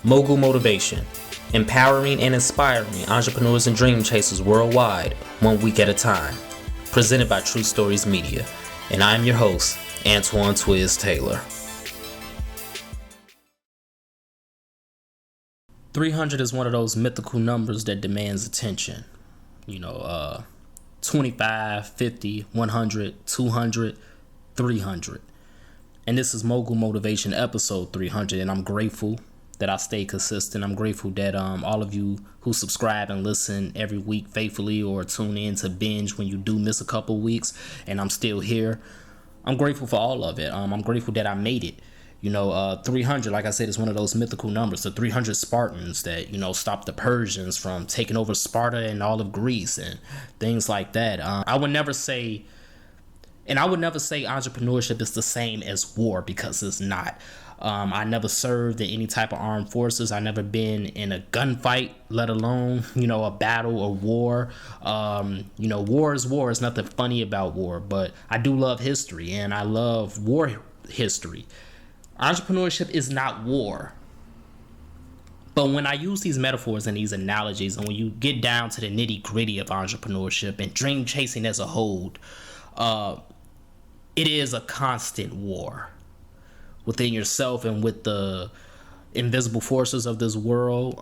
Mogul Motivation, empowering and inspiring entrepreneurs and dream chasers worldwide, 1 week at a time. Presented by True Stories Media, and I am your host, Antoine Twiz Taylor. 300 is one of those mythical numbers that demands attention. 25, 50, 100, 200, 300. And this is Mogul Motivation episode 300, and I'm grateful that I stay consistent. I'm grateful that all of you who subscribe and listen every week faithfully or tune in to binge when you do miss a couple weeks and I'm still here. I'm grateful for all of it. I'm grateful that I made it. 300, like I said, is one of those mythical numbers. The 300 Spartans that, stopped the Persians from taking over Sparta and all of Greece and things like that. I would never say entrepreneurship is the same as war, because it's not. I never served in any type of armed forces. I never been in a gunfight, let alone, a battle or war. War is war. There's nothing funny about war, but I do love history and I love war history. Entrepreneurship is not war. But when I use these metaphors and these analogies, and when you get down to the nitty gritty of entrepreneurship and dream chasing as a whole, it is a constant war within yourself and with the invisible forces of this world,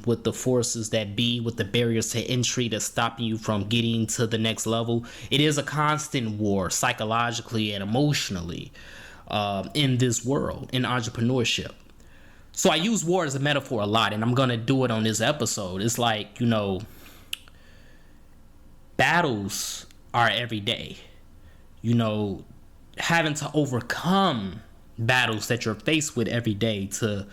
with the forces that be, with the barriers to entry that's stopping you from getting to the next level. It is a constant war psychologically and emotionally in this world, in entrepreneurship. So I use war as a metaphor a lot, and I'm going to do it on this episode. It's like, battles are every day. Having to overcome battles that you're faced with every day to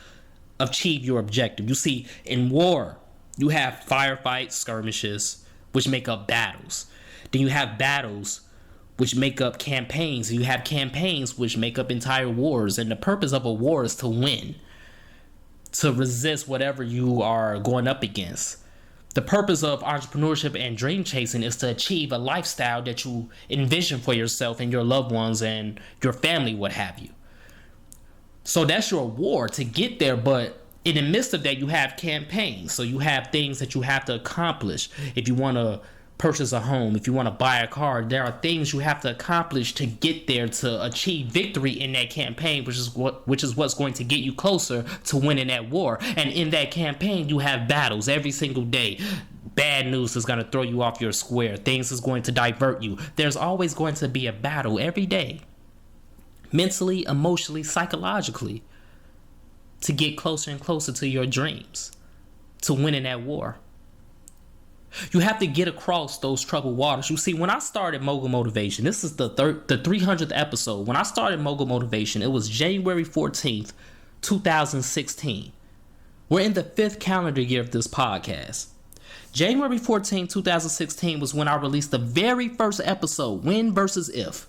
achieve your objective. You see, in war, you have firefights, skirmishes, which make up battles. Then you have battles, which make up campaigns. And you have campaigns, which make up entire wars. And the purpose of a war is to win, to resist whatever you are going up against. The purpose of entrepreneurship and dream chasing is to achieve a lifestyle that you envision for yourself and your loved ones and your family, what have you. So that's your war to get there, but in the midst of that, you have campaigns. So you have things that you have to accomplish. If you want to purchase a home, if you want to buy a car, there are things you have to accomplish to get there, to achieve victory in that campaign, which is what's going to get you closer to winning that war. And in that campaign, you have battles every single day. Bad news is going to throw you off your square. Things is going to divert you. There's always going to be a battle every day, mentally, emotionally, psychologically, to get closer and closer to your dreams, to winning that war. You have to get across those troubled waters. You see, when I started Mogul Motivation, this is the 300th episode. When I started Mogul Motivation, it was January 14th, 2016. We're in the 5th calendar year of this podcast. January 14th, 2016 was when I released the very first episode, When versus If.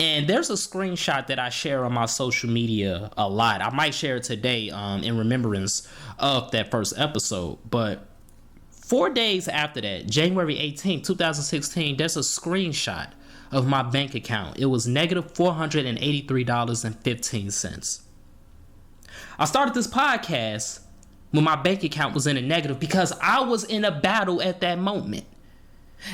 And there's a screenshot that I share on my social media a lot. I might share it today in remembrance of that first episode. But 4 days after that, January 18th, 2016, there's a screenshot of my bank account. It was negative $483.15. I started this podcast when my bank account was in a negative because I was in a battle at that moment.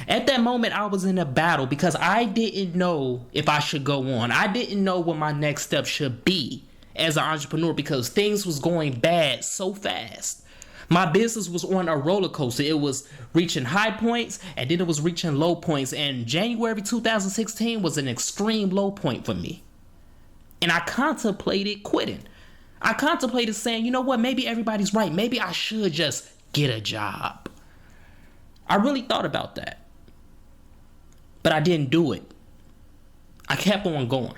At that moment, I was in a battle because I didn't know if I should go on. I didn't know what my next step should be as an entrepreneur because things was going bad so fast. My business was on a roller coaster. It was reaching high points and then it was reaching low points. And January 2016 was an extreme low point for me. And I contemplated quitting. I contemplated saying, you know what, maybe everybody's right. Maybe I should just get a job. I really thought about that. But I didn't do it. I kept on going.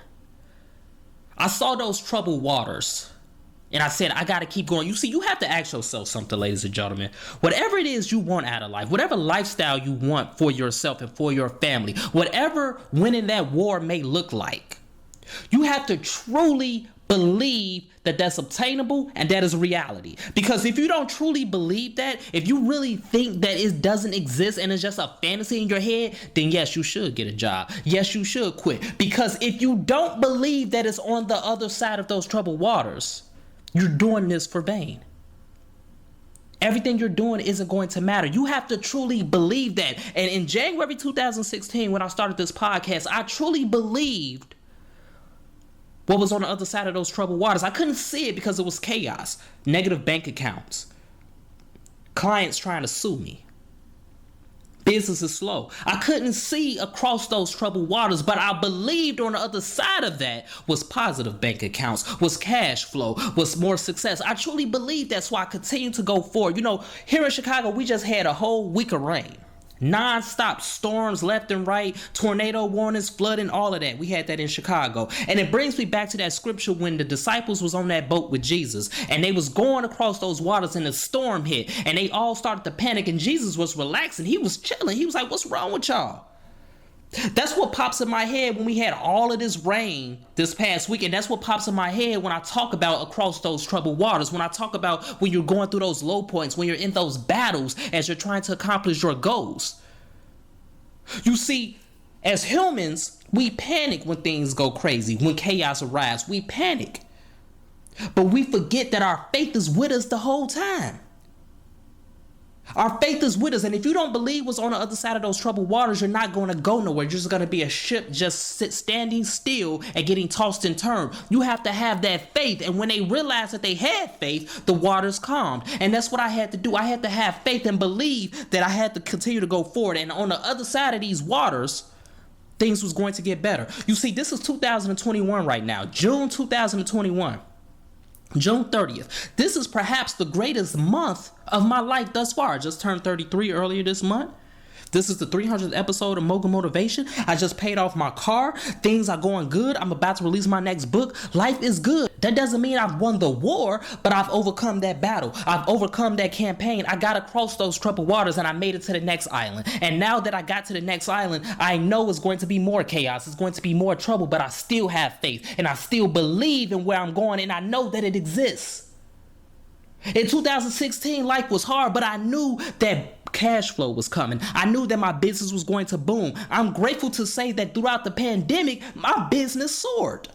I saw those troubled waters. And I said, I got to keep going. You see, you have to ask yourself something, ladies and gentlemen. Whatever it is you want out of life, whatever lifestyle you want for yourself and for your family, whatever winning that war may look like, you have to truly believe that that's obtainable and that is reality. Because if you don't truly believe that, if you really think that it doesn't exist and it's just a fantasy in your head, then yes, you should get a job. Yes, you should quit. Because if you don't believe that it's on the other side of those troubled waters, You're doing this for vain. Everything you're doing isn't going to matter. You have to truly believe that. And in January 2016, when I started this podcast, I truly believed what was on the other side of those troubled waters. I couldn't see it because it was chaos, negative bank accounts, clients trying to sue me. Business is slow. I couldn't see across those troubled waters, but I believed on the other side of that was positive bank accounts, was cash flow, was more success. I truly believed that, so I continue to go forward. You know, here in Chicago, we just had a whole week of rain. Non-stop storms left and right, tornado warnings, flooding, all of that. We had that in Chicago. And it brings me back to that scripture when the disciples was on that boat with Jesus and they was going across those waters and the storm hit and they all started to panic and Jesus was relaxing. He was chilling. He was like, what's wrong with y'all? That's what pops in my head when we had all of this rain this past week. And that's what pops in my head when I talk about across those troubled waters. When I talk about when you're going through those low points, when you're in those battles as you're trying to accomplish your goals. You see, as humans, we panic when things go crazy, when chaos arrives. We panic. But we forget that our faith is with us the whole time. Our faith is with us, and if you don't believe what's on the other side of those troubled waters, you're not going to go nowhere. You're just going to be a ship just standing still and getting tossed and turned. You have to have that faith, and when they realized that they had faith, the waters calmed, and that's what I had to do. I had to have faith and believe that I had to continue to go forward, and on the other side of these waters, things was going to get better. You see, this is 2021 right now, June 2021. June 30th. This is perhaps the greatest month of my life thus far. I just turned 33 earlier this month. This is the 300th episode of Mogul Motivation. I just paid off my car. Things are going good. I'm about to release my next book. Life is good. That doesn't mean I've won the war, but I've overcome that battle. I've overcome that campaign. I got across those troubled waters and I made it to the next island. And now that I got to the next island, I know it's going to be more chaos. It's going to be more trouble, but I still have faith and I still believe in where I'm going and I know that it exists. In 2016, life was hard, but I knew that cash flow was coming. I knew that my business was going to boom. I'm grateful to say that throughout the pandemic, my business soared.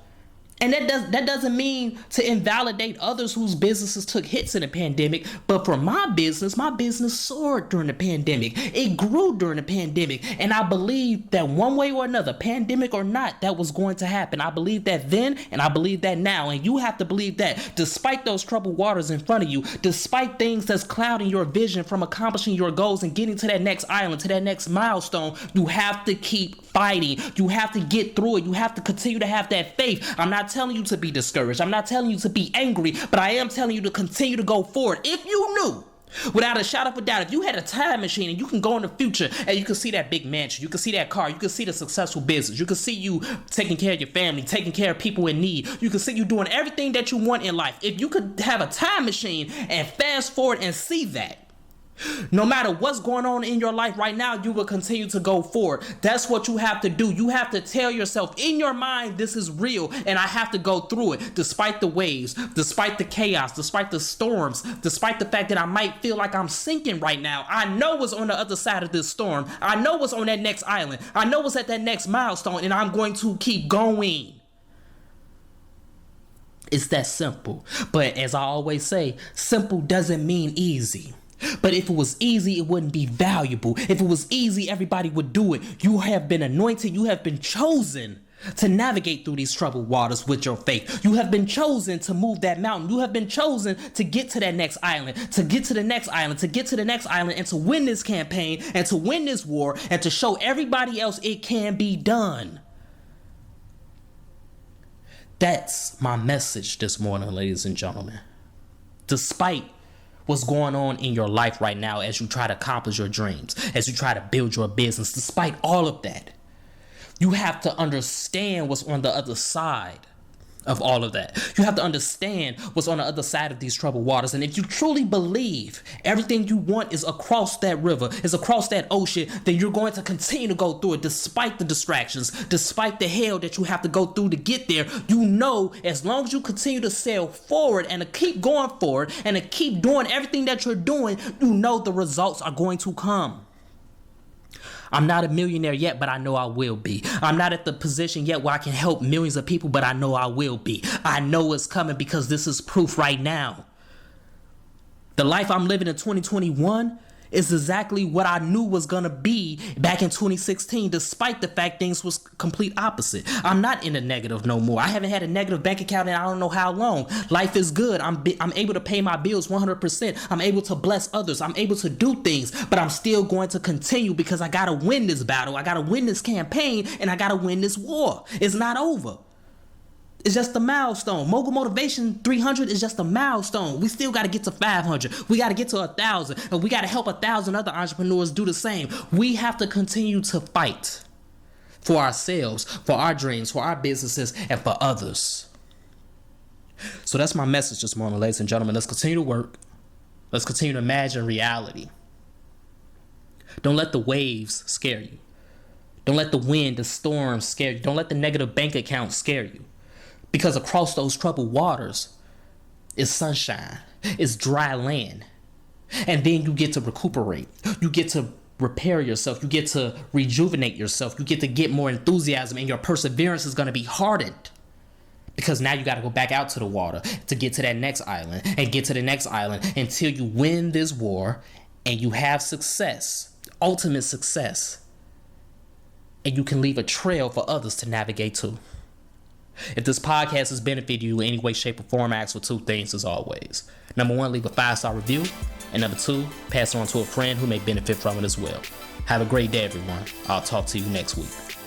And that doesn't mean to invalidate others whose businesses took hits in the pandemic, but for my business soared during the pandemic. It grew during the pandemic, and I believe that one way or another, pandemic or not, that was going to happen. I believe that then, and I believe that now, and you have to believe that despite those troubled waters in front of you, despite things that's clouding your vision from accomplishing your goals and getting to that next island, to that next milestone, you have to keep fighting. You have to get through it. You have to continue to have that faith. I'm not telling you to be discouraged. I'm not telling you to be angry, but I am telling you to continue to go forward. If you knew, without a shadow of a doubt, if you had a time machine and you can go in the future and you can see that big mansion, you can see that car, you can see the successful business, you can see you taking care of your family, taking care of people in need, you can see you doing everything that you want in life. If you could have a time machine and fast forward and see that, no matter what's going on in your life right now, you will continue to go forward. That's what you have to do. You have to tell yourself in your mind, this is real and I have to go through it despite the waves, despite the chaos, despite the storms, despite the fact that I might feel like I'm sinking right now. I know what's on the other side of this storm. I know what's on that next island. I know what's at that next milestone, and I'm going to keep going. It's that simple. But as I always say, simple doesn't mean easy. But if it was easy, it wouldn't be valuable. If it was easy, everybody would do it. You have been anointed. You have been chosen to navigate through these troubled waters with your faith. You have been chosen to move that mountain. You have been chosen to get to that next island, to get to the next island, to get to the next island, and to win this campaign, and to win this war, and to show everybody else it can be done. That's my message this morning, ladies and gentlemen. Despite what's going on in your life right now as you try to accomplish your dreams, as you try to build your business, despite all of that, you have to understand what's on the other side of all of that. You have to understand what's on the other side of these troubled waters. And if you truly believe everything you want is across that river, is across that ocean, then you're going to continue to go through it despite the distractions, despite the hell that you have to go through to get there. You know, as long as you continue to sail forward and to keep going forward and to keep doing everything that you're doing, you know the results are going to come. I'm not a millionaire yet, but I know I will be. I'm not at the position yet where I can help millions of people, but I know I will be. I know it's coming because this is proof right now. The life I'm living in 2021 is exactly what I knew was going to be back in 2016, despite the fact things was complete opposite. I'm not in the negative no more. I haven't had a negative bank account in I don't know how long. Life is good. I'm able to pay my bills 100%. I'm able to bless others. I'm able to do things, but I'm still going to continue because I got to win this battle. I got to win this campaign, and I got to win this war. It's not over. It's just a milestone. Mogul Motivation 300 is just a milestone. We still got to get to 500. We got to get to 1,000. And we got to help 1,000 other entrepreneurs do the same. We have to continue to fight for ourselves, for our dreams, for our businesses, and for others. So that's my message this morning, ladies and gentlemen. Let's continue to work. Let's continue to imagine reality. Don't let the waves scare you. Don't let the wind, the storm scare you. Don't let the negative bank account scare you. Because across those troubled waters is sunshine, is dry land. And then you get to recuperate. You get to repair yourself. You get to rejuvenate yourself. You get to get more enthusiasm, and your perseverance is going to be hardened. Because now you got to go back out to the water to get to that next island and get to the next island until you win this war and you have success, ultimate success. And you can leave a trail for others to navigate to. If this podcast has benefited you in any way, shape, or form, I ask for two things as always. Number one, leave a 5-star review. And number two, pass it on to a friend who may benefit from it as well. Have a great day, everyone. I'll talk to you next week.